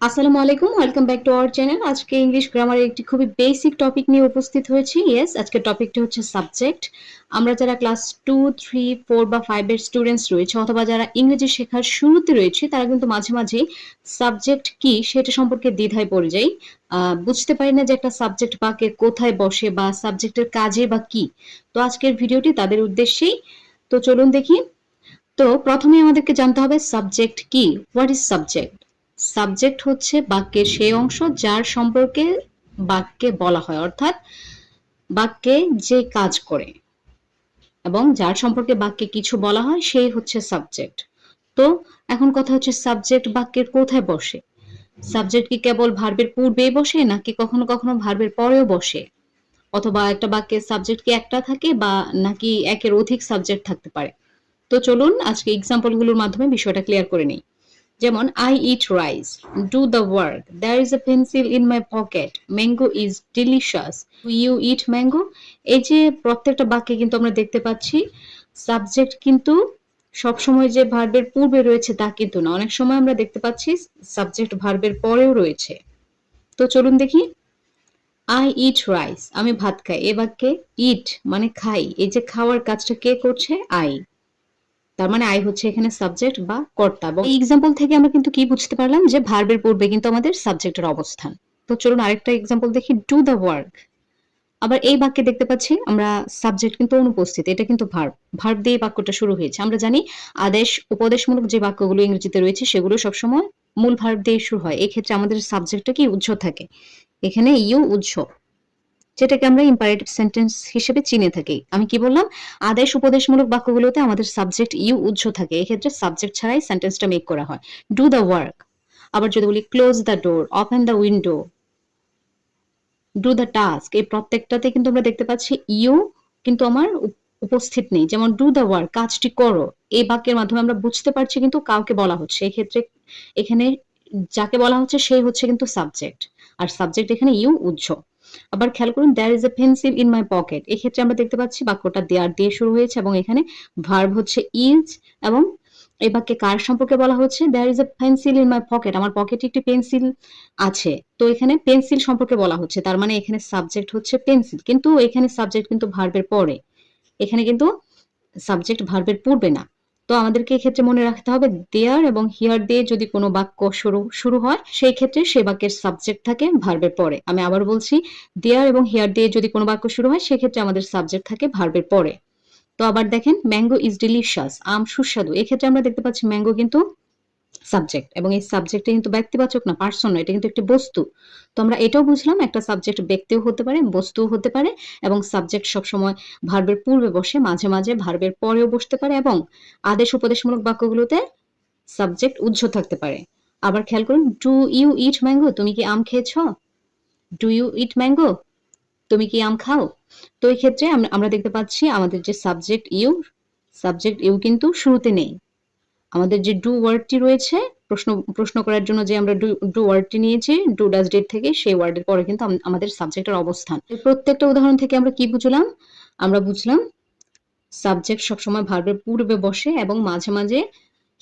আসসালামু আলাইকুম, welcome back to our channel. আজকে ইংলিশ গ্রামারের একটি খুবই বেসিক টপিক নিয়ে উপস্থিত হয়েছি। ইয়েস, আজকের টপিকটা হচ্ছে সাবজেক্ট। আমরা যারা ক্লাস 2, 3, 4 বা 5 এর স্টুডেন্টস রয়েছে অথবা যারা ইংরেজি শেখার শুরুতে রয়েছে তারা কিন্তু মাঝে মাঝেই সাবজেক্ট কি সেটা সম্পর্কে দ্বিধায় পড়ে যাই। বুঝতে পারি না যে একটা সাবজেক্ট বাক্যে কোথায় বসে বা সাবজেক্টের কাজে বা কি। তো আজকের ভিডিওটি তাদের উদ্দেশ্যেই। তো চলুন দেখি। তো প্রথমে আমাদেরকে জানতে হবে সাবজেক্ট কি। What is subject? সাবজেক্ট হচ্ছে বাক্যের সেই অংশ যার সম্পর্কে বাক্যে বলা হয়, অর্থাৎ বাক্যে যে কাজ করে এবং যার সম্পর্কে বাক্যে কিছু বলা হয় সেই হচ্ছে সাবজেক্ট। তো এখন কথা হচ্ছে সাবজেক্ট বাক্যের কোথায় বসে? সাবজেক্ট কি কেবল ভার্বের পূর্বেই বসে নাকি কখনো কখনো ভার্বের পরেও বসে? অথবা একটা বাক্যের সাবজেক্ট কি একটা থাকে বা নাকি একের অধিক সাবজেক্ট থাকতে পারে? তো চলুন আজকে এক্সাম্পল গুলোর মাধ্যমে বিষয়টা ক্লিয়ার করে নিই। যেমন I eat rice, do the work, there is a pencil in my pocket, mango is delicious, do you eat mango? এই যে প্রত্যেকটা বাক্যে কিন্তু আমরা দেখতে পাচ্ছি সাবজেক্ট কিন্তু সবসময় যে ভার্বের পূর্বে রয়েছে তা কিন্তু না, অনেক সময় আমরা দেখতে পাচ্ছি সাবজেক্ট ভার্বের পরেও রয়েছে। তো চলুন দেখি। I eat rice, আমি ভাত খাই। এ বাক্যে eat মানে খাই, এই যে খাওয়ার কাজটা কে করছে? I। তার মানে আই হচ্ছে এখানে সাবজেক্ট বা কর্তা। এবং এই এক্সাম্পল থেকে আমরা কিন্তু কি বুঝতে পারলাম যে ভার্বের পূর্বে কিন্তু আমাদের সাবজেক্টের অবস্থান। তো চলুন আরেকটা এক্সাম্পল দেখি। Do the work. আবার এই বাক্যে দেখতে পাচ্ছি আমরা সাবজেক্ট কিন্তু অনুপস্থিত, এটা কিন্তু ভার্ব। ভার্ব দিয়ে বাক্যটা শুরু হয়েছে। আমরা জানি আদেশ উপদেশমূলক যে বাক্যগুলো ইংরেজিতে রয়েছে সেগুলো সবসময় মূল ভার্ব দিয়ে শুরু হয়। এই ক্ষেত্রে আমাদের সাবজেক্টটা কি উৎস থাকে। এখানে ইউ উৎস, যেটাকে আমরা ইম্পারেটিভ সেন্টেন্স হিসেবে চিনে থাকি। আমি কি বললাম? আদেশ উপদেশমূলক বাক্যগুলোতে আমাদের সাবজেক্ট ইউ উৎস থাকে। এক্ষেত্রে সাবজেক্ট ছাড়াই সেন্টেন্সটা মেক করা হয়। Do the work. আবার যদি বলি close the door, open the window, do the task, এই প্রত্যেকটাতে কিন্তু আমরা দেখতে পাচ্ছি ইউ কিন্তু আমার উপস্থিত নেই। যেমন ডু দ্য ওয়ার্ক, কাজটি করো। এই বাক্যের মাধ্যমে আমরা বুঝতে পারছি কিন্তু কাউকে বলা হচ্ছে। এক্ষেত্রে এখানে যাকে বলা হচ্ছে সেই হচ্ছে কিন্তু সাবজেক্ট। আর সাবজেক্ট এখানে ইউ উৎস। আবার খেয়াল করুন, there is a pencil in my pocket. এক্ষেত্রে আমরা দেখতে পাচ্ছি বাক্যটা দেয়ার দিয়ে শুরু হয়েছে এবং এখানে ভার্ব হচ্ছে ইজ। এবং এই বাক্যে কার সম্পর্কে বলা হচ্ছে? There is a pencil in my pocket, আমার পকেটে একটি পেন্সিল আছে। তো এখানে পেন্সিল সম্পর্কে বলা হচ্ছে, তার মানে এখানে সাবজেক্ট হচ্ছে পেন্সিল, কিন্তু এখানে সাবজেক্ট কিন্তু ভার্বের পরে, এখানে কিন্তু সাবজেক্ট ভার্বের পূর্বে না। তো আমাদেরকে এক্ষেত্রে মনে রাখতে হবে দেয়ার এবং হিয়ার দিয়ে যদি কোনো বাক্য শুরু হয় সেই ক্ষেত্রে সে বাক্যের সাবজেক্ট থাকে ভার্বের পরে। আমি আবার বলছি, দেয়ার এবং হিয়ার দিয়ে যদি কোনো বাক্য শুরু হয় সেক্ষেত্রে আমাদের সাবজেক্ট থাকে ভার্বের পরে। তো আবার দেখেন, ম্যাঙ্গো ইজ ডিলিশিয়াস, আম সুস্বাদু। এক্ষেত্রে আমরা দেখতে পাচ্ছি ম্যাঙ্গো কিন্তু সাবজেক্ট, এবং এই সাবজেক্টটা কিন্তু ব্যক্তিবাচক না, পার্সন নয়, এটা কিন্তু একটি বস্তু। তো আমরা এটাও বুঝলাম একটা সাবজেক্ট ব্যক্তিও হতে পারে, বস্তুও হতে পারে, এবং সাবজেক্ট সবসময় ভার্বের পূর্বে বসে, মাঝে মাঝে ভার্বের পরেও বসতে পারে, এবং আদেশ উপদেশমূলক বাক্যগুলোতে সাবজেক্ট উৎস থাকতে পারে। আবার খেয়াল করুন, ডু ইউ ইট ম্যাঙ্গো, তুমি কি আম খেয়েছ? ডু ইউ ইট ম্যাঙ্গো, তুমি কি আম খাও? তো এই ক্ষেত্রে আমরা দেখতে পাচ্ছি আমাদের যে সাবজেক্ট ইউ কিন্তু শুরুতে নেই। আমাদের যে ডু ওয়ার্ডটি রয়েছে, প্রশ্ন প্রশ্ন করার জন্য যে আমরা ডু ডু ওয়ার্ডটি নিয়েছি ডু ডাজ ডিড থেকে, সেই ওয়ার্ডের পরে কিন্তু আমাদের সাবজেক্টের অবস্থান। এই প্রত্যেকটা উদাহরণ থেকে আমরা কি বুঝলাম? আমরা বুঝলাম সাবজেক্ট সবসময় ভার্বের পূর্বে বসে এবং মাঝে মাঝে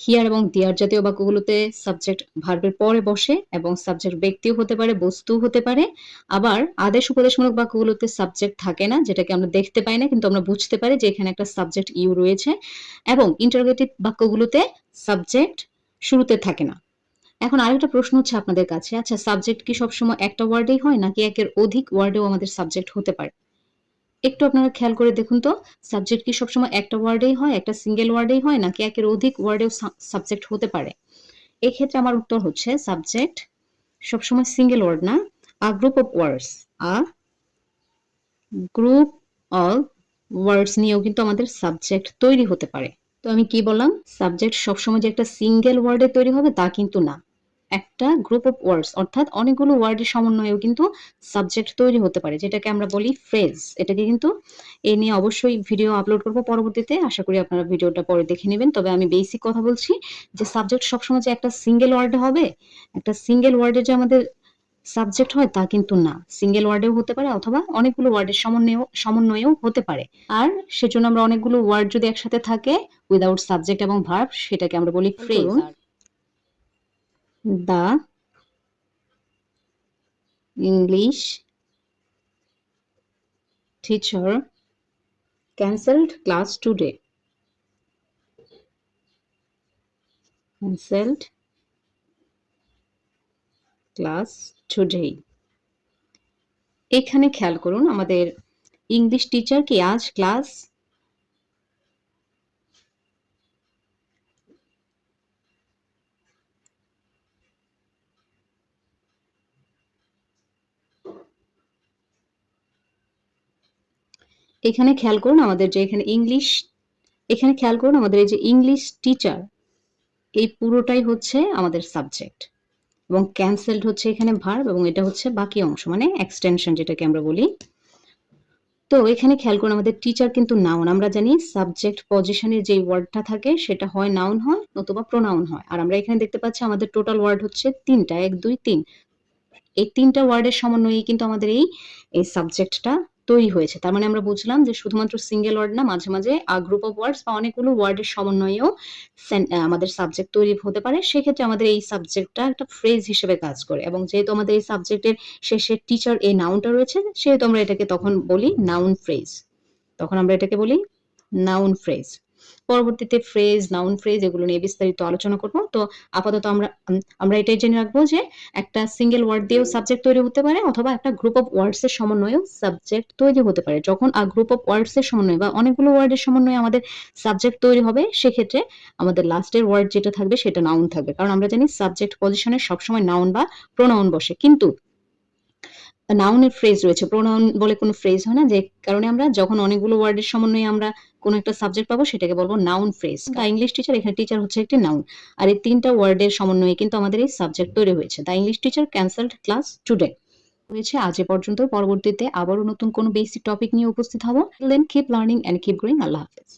হিয়ার এবং দেয়ার জাতীয় বাক্যগুলোতে সাবজেক্ট ভার্বের পরে বসে, এবং সাবজেক্ট ব্যক্তিও হতে পারে, বস্তুও হতে পারে। আবার আদেশ উপদেশমূলক বাক্যগুলোতে সাবজেক্ট থাকে না, যেটাকে আমরা দেখতে পাই না কিন্তু আমরা বুঝতে পারি যে এখানে একটা সাবজেক্ট ইউ রয়েছে। এবং ইন্টারোগেটিভ বাক্যগুলোতে সাবজেক্ট শুরুতে থাকে না। এখন আরেকটা প্রশ্ন হচ্ছে আপনাদের কাছে, আচ্ছা সাবজেক্ট কি সবসময় একটা ওয়ার্ডেই হয় নাকি একের অধিক ওয়ার্ডেও আমাদের সাবজেক্ট হতে পারে? একটু আপনারা খেয়াল করে দেখুন তো, সাবজেক্ট কি সবসময় একটা ওয়ার্ডেই হয়, একটা সিঙ্গেল ওয়ার্ডেই হয় নাকি একের অধিক ওয়ার্ডেও সাবজেক্ট হতে পারে? এক্ষেত্রে আমার উত্তর হচ্ছে সাবজেক্ট সবসময় সিঙ্গেল ওয়ার্ড না, a group of words, a group of words নিয়েও কিন্তু আমাদের সাবজেক্ট তৈরি হতে পারে। তো আমি কি বললাম? সাবজেক্ট সবসময় যে একটা সিঙ্গেল ওয়ার্ডে তৈরি হবে তা কিন্তু না। একটা গ্রুপ অফ ওয়ার্ডস অর্থাৎ অনেকগুলো ওয়ার্ডের সমন্বয়েও কিন্তু সাবজেক্ট তৈরি হতে পারে, যেটাকে আমরা বলি ফ্রেজ। এটাকে কিন্তু এ নিয়ে অবশ্যই ভিডিও আপলোড করব পরবর্তীতে। আশা করি আপনারা ভিডিওটা পরে দেখে নেবেন। তবে আমি বেসিক কথা বলছি যে সাবজেক্ট সবসময় যে একটা সিঙ্গেল ওয়ার্ডে হবে, একটা সিঙ্গেল ওয়ার্ডে যে আমাদের সাবজেক্ট হয় তা কিন্তু না। সিঙ্গেল ওয়ার্ডেও হতে পারে অথবা অনেকগুলো ওয়ার্ডের সমন্বয়েও হতে পারে। আর সেজন্য আমরা অনেকগুলো ওয়ার্ড যদি একসাথে থাকে উইদাউট সাবজেক্ট এবং ভার্ব, সেটাকে আমরা বলি phrase. The English teacher cancelled class today. Cancelled class today. এখানে খেয়াল করুন আমাদের ইংলিশ টিচার কি আজ ক্লাস এখানে খেয়াল করুন আমাদের যে এখানে খেয়াল করুন আমাদের এই যে ইংলিশ টিচার এই পুরোটাই হচ্ছে আমাদের সাবজেক্ট এবং ক্যান্সেলড হচ্ছে এখানে ভার্ব এবং এটা হচ্ছে বাকি অংশ মানে এক্সটেনশন যেটাকে আমরা বলি। তো এখানে খেয়াল করুন আমাদের টিচার কিন্তু নাউন। আমরা জানি সাবজেক্ট পজিশনের যে ওয়ার্ডটা থাকে সেটা হয় নাউন হয় নতুবা প্রোনাউন হয়। আর আমরা এখানে দেখতে পাচ্ছি আমাদের টোটাল ওয়ার্ড হচ্ছে ৩টা ১ ২ ৩। এই ৩টা ওয়ার্ডের সমন্বয়েই কিন্তু আমাদের এই সাবজেক্টটা তৈরি হয়েছে। তার মানে আমরা বুঝলাম যে শুধুমাত্র সিঙ্গেল ওয়ার্ড না, মাঝে, মাঝে গ্রুপ অফ ওয়ার্ডস বা অনেকগুলো ওয়ার্ডের সমন্বয়েও আমাদের সাবজেক্ট তৈরি হতে পারে। সেক্ষেত্রে আমাদের এই সাবজেক্টটা একটা ফ্রেজ হিসেবে কাজ করে এবং যেহেতু আমাদের এই সাবজেক্টের শেষে টিচার এই নাউনটা রয়েছে সেহেতু আমরা এটাকে তখন বলি নাউন ফ্রেজ। তখন আমরা এটাকে বলি নাউন ফ্রেজ। পরবর্তীতে ফ্রেজ, নাউন ফ্রেজ এগুলো নিয়ে বিস্তারিত আলোচনা করব। তো আপাতত আমরা এটাই জেনে রাখবো যে একটা সিঙ্গেল ওয়ার্ড দিয়েও সাবজেক্ট তৈরি হতে পারে অথবা একটা গ্রুপ অফ ওয়ার্ডস এর সমন্বয়েও সাবজেক্ট তৈরি হতে পারে। যখন গ্রুপ অফ ওয়ার্ডস এর সমন্বয় বা অনেকগুলো ওয়ার্ডের সমন্বয়ে আমাদের সাবজেক্ট তৈরি হবে সেক্ষেত্রে আমাদের লাস্টের ওয়ার্ড যেটা থাকবে সেটা নাউন থাকবে। কারণ আমরা জানি সাবজেক্ট পজিশনে সবসময় নাউন বা প্রোনাউন বসে। কিন্তু নাউনের ফ্রেজ রয়েছে, প্রোনাউন বলে কোনো ফ্রেজ হয় না, যে কারণে আমরা যখন অনেকগুলো ওয়ার্ডের সমন্বয়ে আমরা কোনো একটা সাবজেক্ট পাবো সেটাকে বলবো noun phrase. The English teacher, এখানে টিচার হচ্ছে একটি নাউন। আর এই ৩টা ওয়ার্ডের সমন্বয়ে কিন্তু আমাদের এই সাবজেক্ট তৈরি হয়েছে। The English teacher cancelled class today. হয়েছে আজ এ পর্যন্ত। পরবর্তীতে আবারও নতুন কোনো বেসিক টপিক নিয়ে উপস্থিত হব। Then keep learning and keep growing. আল্লাহ হাফেজ।